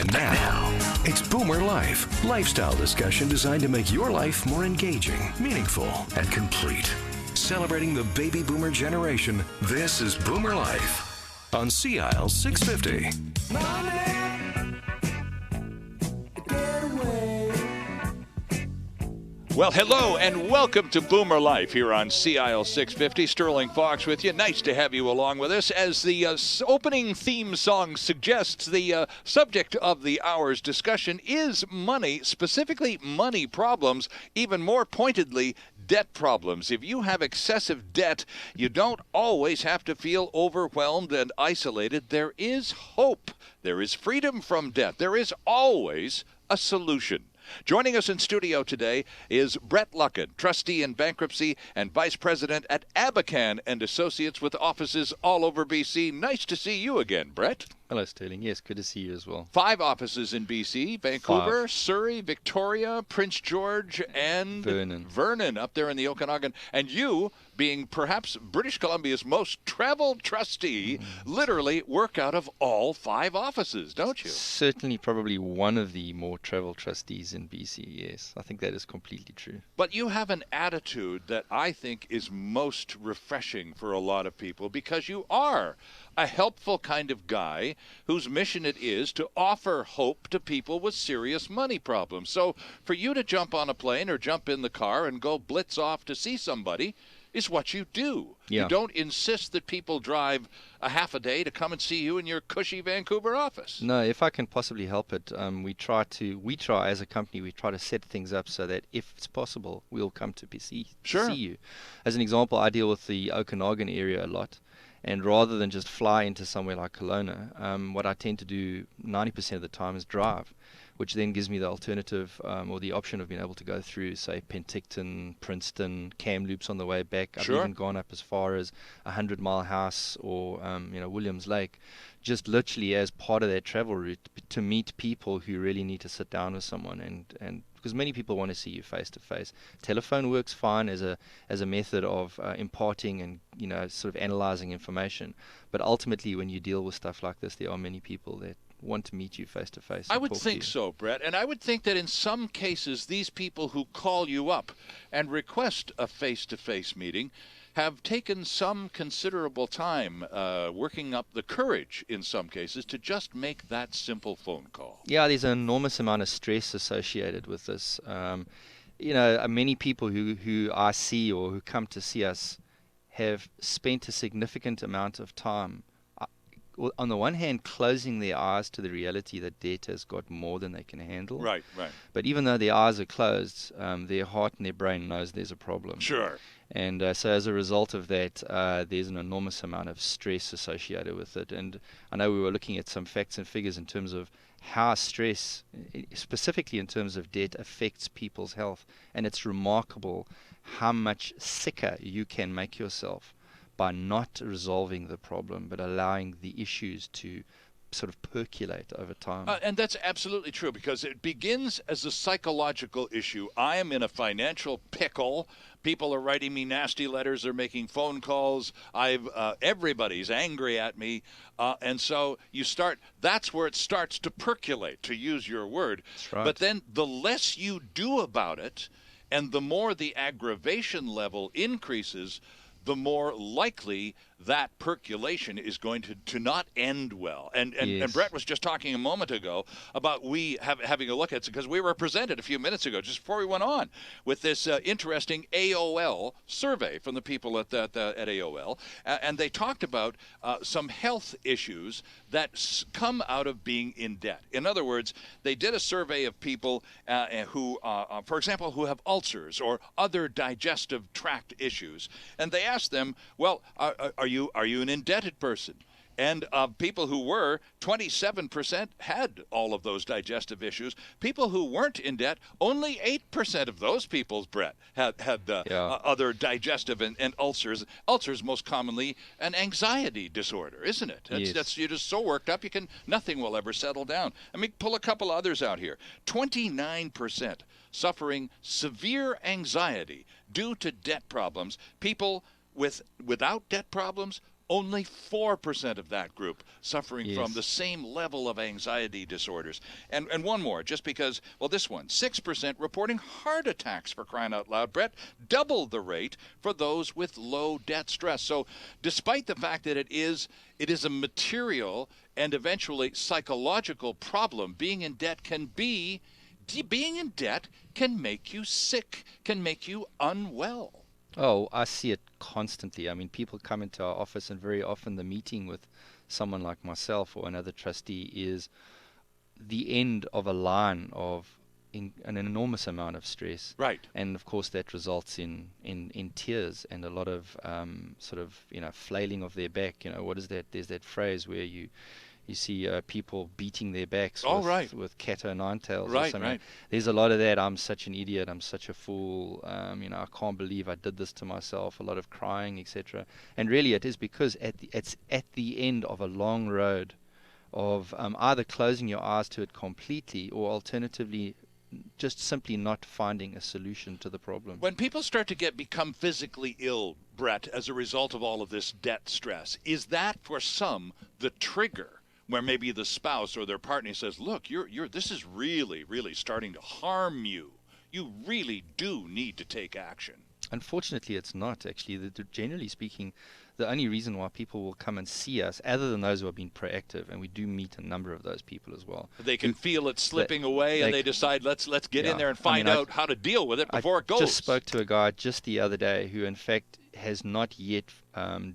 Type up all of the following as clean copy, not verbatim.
And now, it's Boomer Life. Lifestyle discussion designed to make your life more engaging, meaningful, and complete. Celebrating the baby boomer generation, this is Boomer Life on CISL 650. Well, hello and welcome to Boomer Life here on CISL 650. Sterling Faux with you. Nice to have you along with us. As the opening theme song suggests, the subject of the hour's discussion is money, specifically money problems, even more pointedly, debt problems. If you have excessive debt, you don't always have to feel overwhelmed and isolated. There is hope. There is freedom from debt. There is always a solution. Joining us in studio today is Brett Luckin, trustee in bankruptcy and vice president at Abakhan and Associates with offices all over BC. Nice to see you again, Brett. Hello, Sterling. Yes, good to see you as well. 5 offices in BC, Vancouver, Surrey, Victoria, Prince George, and Vernon up there in the Okanagan. And you, being perhaps British Columbia's most traveled trustee, literally work out of all 5 offices, don't you? Certainly probably one of the more traveled trustees in BC, yes. I think that is completely true. But you have an attitude that I think is most refreshing for a lot of people, because you are a helpful kind of guy whose mission it is to offer hope to people with serious money problems. So for you to jump on a plane or jump in the car and go blitz off to see somebody is what you do. Yeah. You don't insist that people drive a half a day to come and see you in your cushy Vancouver office. No, if I can possibly help it, we try as a company, we try to set things up so that if it's possible, we'll come to see you. As an example, I deal with the Okanagan area a lot. And rather than just fly into somewhere like Kelowna, what I tend to do 90% of the time is drive, which then gives me the alternative or the option of being able to go through, say, Penticton, Princeton, Kamloops on the way back. I've even gone up as far as 100 Mile House or Williams Lake, just literally as part of that travel route to meet people who really need to sit down with someone and because many people want to see you face to face. Telephone works fine as a method of imparting and sort of analyzing information, but ultimately when you deal with stuff like this, there are many people that want to meet you face to face. I would think so, Brett, and I would think that in some cases these people who call you up and request a face-to-face meeting have taken some considerable time working up the courage in some cases to just make that simple phone call. Yeah, there's an enormous amount of stress associated with this. Many people who I see or who come to see us have spent a significant amount of time on the one hand, closing their eyes to the reality that debt has got more than they can handle. Right. But even though their eyes are closed, their heart and their brain knows there's a problem. Sure. And so as a result of that, there's an enormous amount of stress associated with it. And I know we were looking at some facts and figures in terms of how stress, specifically in terms of debt, affects people's health. And it's remarkable how much sicker you can make yourself by not resolving the problem, but allowing the issues to sort of percolate over time. And that's absolutely true, because it begins as a psychological issue. I am in a financial pickle. People are writing me nasty letters. They're making phone calls. Everybody's angry at me. And so that's where it starts to percolate, to use your word. That's right. But then the less you do about it, and the more the aggravation level increases, the more likely that percolation is going to not end well. And Brett was just talking a moment ago about having a look at it, because we were presented a few minutes ago, just before we went on, with this interesting AOL survey from the people at AOL, and they talked about some health issues that come out of being in debt. In other words, they did a survey of people who, for example, who have ulcers or other digestive tract issues, and they asked them, well, are you an indebted person? And of people who were, 27% had all of those digestive issues. People who weren't in debt, only 8% of those people, Brett, had other digestive and ulcers. Ulcers, most commonly, an anxiety disorder, isn't it? That's you're just so worked up, nothing will ever settle down. Let me pull a couple others out here. 29% suffering severe anxiety due to debt problems. People without debt problems, Only 4% of that group suffering from the same level of anxiety disorders. And one more, just because, well, this one, 6% reporting heart attacks, for crying out loud, Brett, double the rate for those with low debt stress. So despite the fact that it is a material and eventually psychological problem, being in debt can make you sick, can make you unwell. Oh, I see it constantly. I mean, people come into our office, and very often the meeting with someone like myself or another trustee is the end of a line of an enormous amount of stress. Right. And of course that results in tears and a lot of sort of, flailing of their back. What is that? There's that phrase where you see people beating their backs with cat o' nine tails or something. Right. There's a lot of that. I'm such an idiot. I'm such a fool. I can't believe I did this to myself. A lot of crying, etc. And really, it is because it's at the end of a long road of either closing your eyes to it completely, or alternatively, just simply not finding a solution to the problem. When people start to become physically ill, Brett, as a result of all of this debt stress, is that for some the trigger where maybe the spouse or their partner says, look, this is really, really starting to harm you. You really do need to take action. Unfortunately, it's not, actually. Generally speaking, the only reason why people will come and see us, other than those who have been proactive, and we do meet a number of those people as well. They can feel it slipping away, and they decide, let's get in there and find out how to deal with it before it goes. I just spoke to a guy just the other day who, in fact, has not yet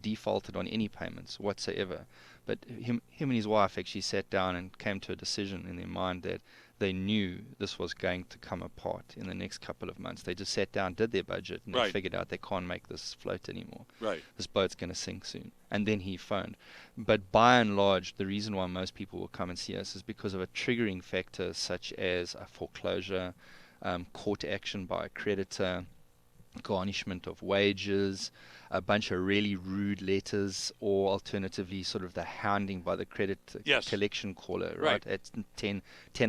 defaulted on any payments whatsoever. But him and his wife actually sat down and came to a decision in their mind that they knew this was going to come apart in the next couple of months. They just sat down, did their budget, and they figured out they can't make this float anymore. Right. This boat's going to sink soon. And then he phoned. But by and large, the reason why most people will come and see us is because of a triggering factor such as a foreclosure, court action by a creditor, garnishment of wages, a bunch of really rude letters, or alternatively sort of the hounding by the credit collection caller, right? At 10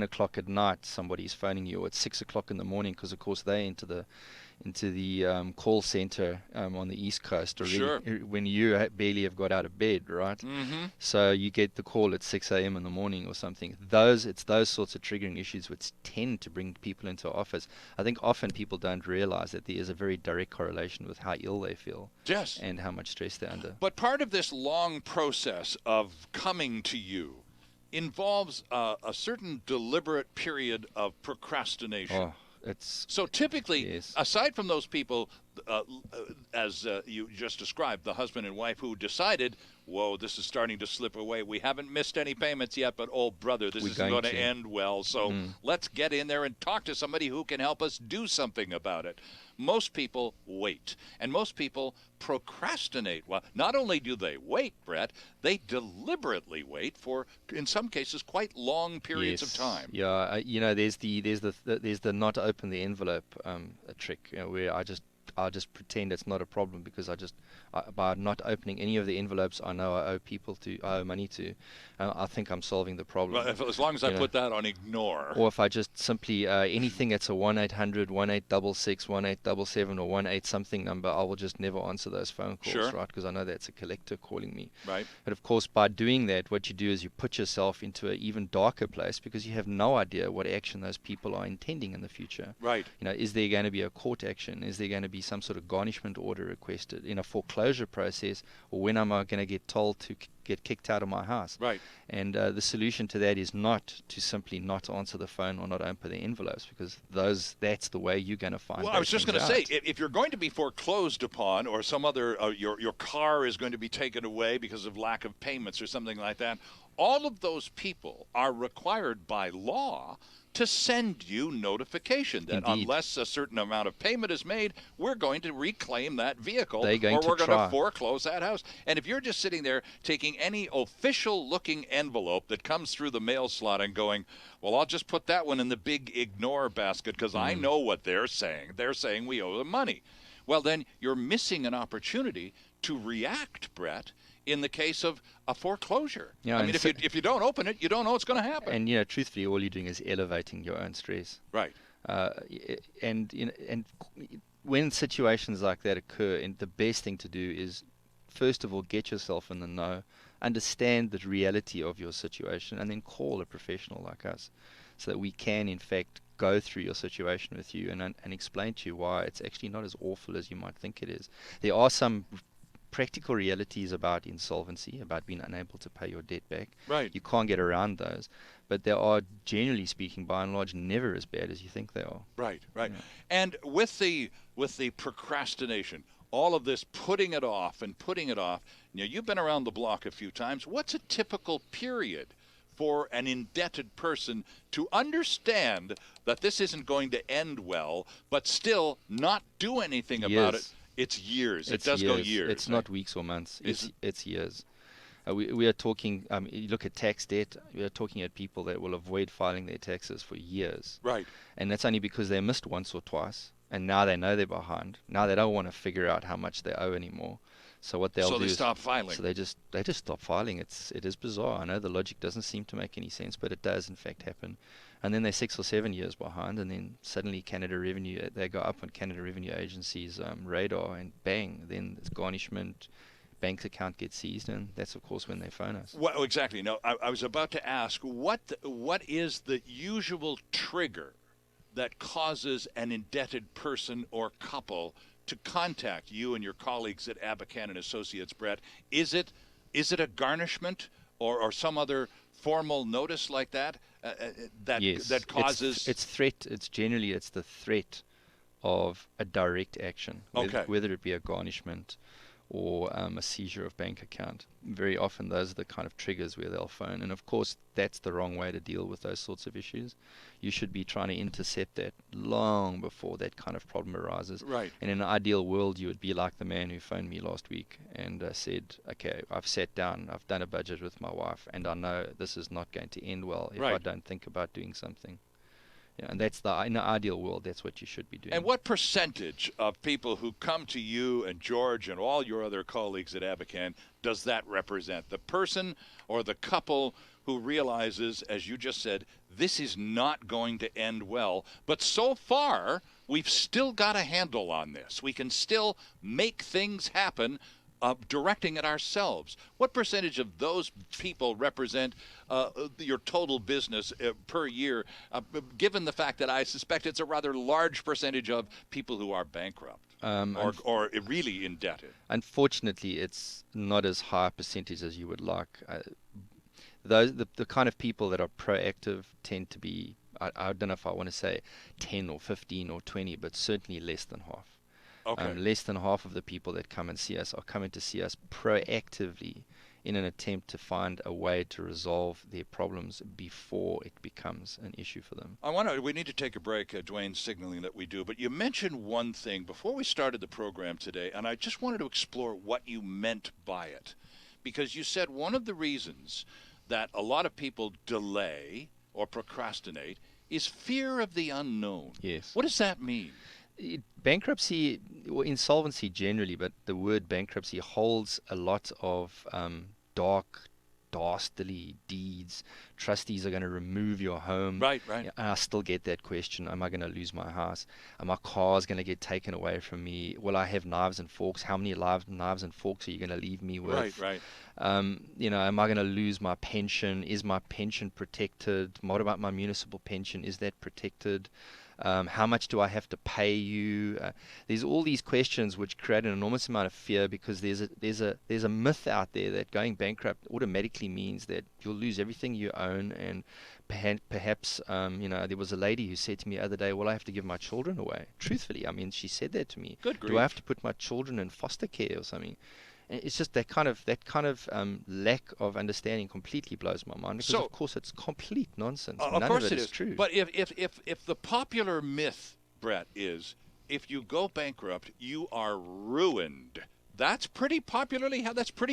o'clock at night, somebody's phoning you, or at 6 o'clock in the morning, because of course they're into the call center on the East Coast already, when you barely have got out of bed, right? Mm-hmm. So you get the call at 6 a.m. in the morning or something. It's those sorts of triggering issues which tend to bring people into our office. I think often people don't realize that there is a very direct correlation with how ill they feel and how much stress they're under. But part of this long process of coming to you involves a certain deliberate period of procrastination. So typically, aside from those people, as you just described, the husband and wife who decided, whoa, this is starting to slip away. We haven't missed any payments yet, but oh, brother, this isn't going to end well. So let's get in there and talk to somebody who can help us do something about it. Most people wait, and most people procrastinate. Well, not only do they wait, Brett, they deliberately wait for, in some cases, quite long periods of time. Yeah, there's the not open the envelope trick, where I just pretend it's not a problem, because by not opening any of the envelopes I know I owe money to, I think I'm solving the problem. Well, as long as I put that on ignore. Or if I just simply, anything that's a 1-800, 1-866, 1-877 or 1-8 something number, I will just never answer those phone calls, right? Because I know that's a collector calling me. Right. But of course, by doing that, what you do is you put yourself into an even darker place, because you have no idea what action those people are intending in the future. Right. Is there going to be a court action? Is there going to be some sort of garnishment order requested in a foreclosure process, or when am I going to get told to get kicked out of my house? Right. And the solution to that is not to simply not answer the phone or not open the envelopes, because that's the way you're going to find. Well, I was just going to say, if you're going to be foreclosed upon, or some other your car is going to be taken away because of lack of payments or something like that, all of those people are required by law to send you notification that unless a certain amount of payment is made, we're going to reclaim that vehicle, or we're going to foreclose that house. And if you're just sitting there taking any official-looking envelope that comes through the mail slot and going, well, I'll just put that one in the big ignore basket because I know what they're saying. They're saying we owe them money. Well, then you're missing an opportunity to react, Brett, in the case of a foreclosure. I mean, if you don't open it, you don't know what's going to happen. And truthfully, all you're doing is elevating your own stress. Right. And when situations like that occur, and the best thing to do is first of all, get yourself in the know, understand the reality of your situation, and then call a professional like us so that we can, in fact, go through your situation with you and explain to you why it's actually not as awful as you might think it is. There are some practical realities about insolvency, about being unable to pay your debt back. Right. You can't get around those. But they are, generally speaking, by and large, never as bad as you think they are. Right, right. Yeah. And with the procrastination, all of this putting it off and putting it off, you've been around the block a few times. What's a typical period for an indebted person to understand that this isn't going to end well, but still not do anything about it? It's years. It does go years. It's not weeks or months. It's years. We are talking, you look at tax debt, we are talking at people that will avoid filing their taxes for years. Right. And that's only because they missed once or twice, and now they know they're behind. Now they don't want to figure out how much they owe anymore. So what they'll do is... So they stop filing. So they just stop filing. It is bizarre. I know the logic doesn't seem to make any sense, but it does in fact happen. And then they're 6 or 7 years behind, and then suddenly Canada Revenue, they go up on Canada Revenue Agency's radar, and bang, then it's garnishment, bank's account gets seized, and that's of course when they phone us. Well, exactly. No, I was about to ask, what is the usual trigger that causes an indebted person or couple to contact you and your colleagues at Abakhan and Associates, Brett? Is it a garnishment or some other formal notice like that that causes? It's threat. It's generally the threat of a direct action, whether it be a garnishment or a seizure of bank account. Very often those are the kind of triggers where they'll phone, and of course that's the wrong way to deal with those sorts of issues. You should be trying to intercept that long before that kind of problem arises. Right. And in an ideal world you would be like the man who phoned me last week and said, okay, I've sat down, I've done a budget with my wife, and I know this is not going to end well if I don't think about doing something. Yeah, and that's in the ideal world, that's what you should be doing. And what percentage of people who come to you and George and all your other colleagues at Abakhan does that represent? The person or the couple who realizes, as you just said, this is not going to end well, but so far we've still got a handle on this. We can still make things happen, directing it ourselves. What percentage of those people represent your total business per year, given the fact that I suspect it's a rather large percentage of people who are bankrupt or really indebted? Unfortunately, it's not as high a percentage as you would like. The kind of people that are proactive tend to be, I don't know if I want to say 10 or 15 or 20, but certainly less than half. Okay. Less than half of the people that come and see us are coming to see us proactively in an attempt to find a way to resolve their problems before it becomes an issue for them. We need to take a break, Dwayne's signaling that we do, but you mentioned one thing before we started the program today, and I just wanted to explore what you meant by it. Because you said one of the reasons that a lot of people delay or procrastinate is fear of the unknown. Yes. What does that mean? Bankruptcy, or insolvency generally, but the word bankruptcy holds a lot of dark, dastardly deeds. Trustees are going to remove your home. Right. And I still get that question. Am I going to lose my house? My car is going to get taken away from me. Will I have knives and forks? How many knives and forks are you going to leave me with? Right. Am I going to lose my pension? Is my pension protected? What about my municipal pension? Is that protected? How much do I have to pay you? There's all these questions which create an enormous amount of fear, because there's a myth out there that going bankrupt automatically means that you'll lose everything you own, and perhaps there was a lady who said to me the other day, well, I have to give my children away. Truthfully, I mean, she said that to me. Good grief. Do I have to put my children in foster care or something? It's just that kind of lack of understanding completely blows my mind, because of course it's complete nonsense. None of it is true. But if the popular myth, Brett, is if you go bankrupt, you are ruined. That's pretty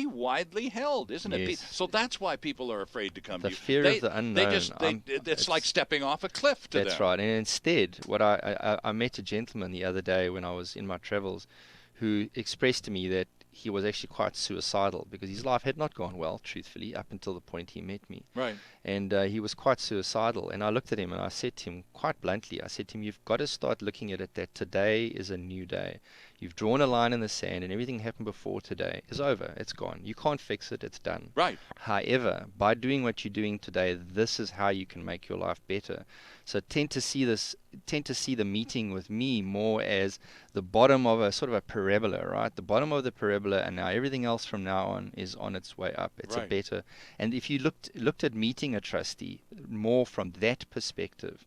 widely held, isn't it? Yes. So that's why people are afraid to come to you. The fear of the unknown. It's like stepping off a cliff to them. That's right. And instead, what I met a gentleman the other day when I was in my travels, who expressed to me that he was actually quite suicidal, because his life had not gone well, truthfully, up until the point he met me. Right. And he was quite suicidal. And I looked at him and I said to him quite bluntly, you've got to start looking at it that today is a new day. You've drawn a line in the sand, and everything happened before today is over. It's gone. You can't fix it. It's done. Right. However, by doing what you're doing today, this is how you can make your life better. So tend to see the meeting with me more as the bottom of a sort of a parabola, right? The bottom of the parabola, and now everything else from now on is on its way up. It's a better. And if you looked at meeting a trustee more from that perspective,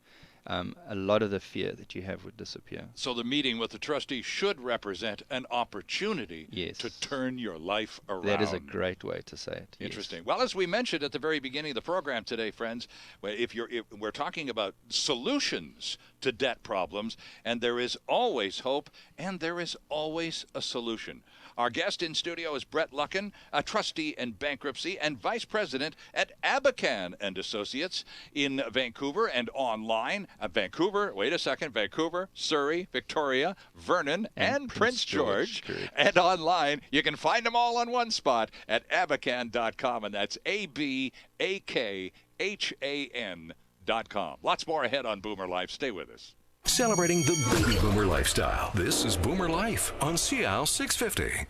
a lot of the fear that you have would disappear. So the meeting with the trustee should represent an opportunity to turn your life around. That is a great way to say it. Interesting. Yes. Well, as we mentioned at the very beginning of the program today, friends, if we're talking about solutions to debt problems, and there is always hope, and there is always a solution. Our guest in studio is Brett Luckin, a trustee in bankruptcy and vice president at Abakhan and Associates in Vancouver and online at Vancouver, Surrey, Victoria, Vernon, and Prince George. And online, you can find them all on one spot at abakhan.com, and that's ABAKHAN.com. Lots more ahead on Boomer Life. Stay with us. Celebrating the baby boomer lifestyle. This is Boomer Life on CISL 650.